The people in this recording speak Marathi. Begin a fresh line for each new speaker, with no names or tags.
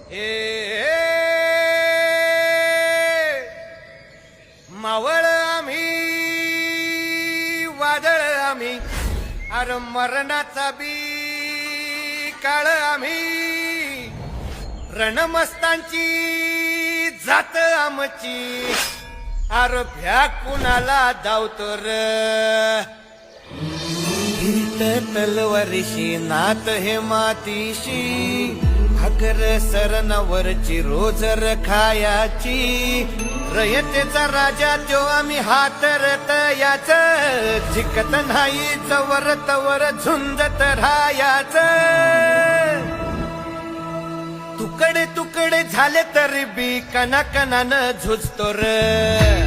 ए मावळ आम्ही वादळ आम्ही अरे मरणाचा बी काळ आम्ही रणमस्तांची जात आमची अरे भ्या कुणाला धावतो र हिरत तलवारीशी नात हे मातीशी भाकर सरणावरची रोज खायाची रयतेचा राजा जो आम्ही हातरत याच झिकत नाही जवर तवर झुंजत राहायाच तुकडे तुकडे झाले तरी बी कणाकणानं झुजतो र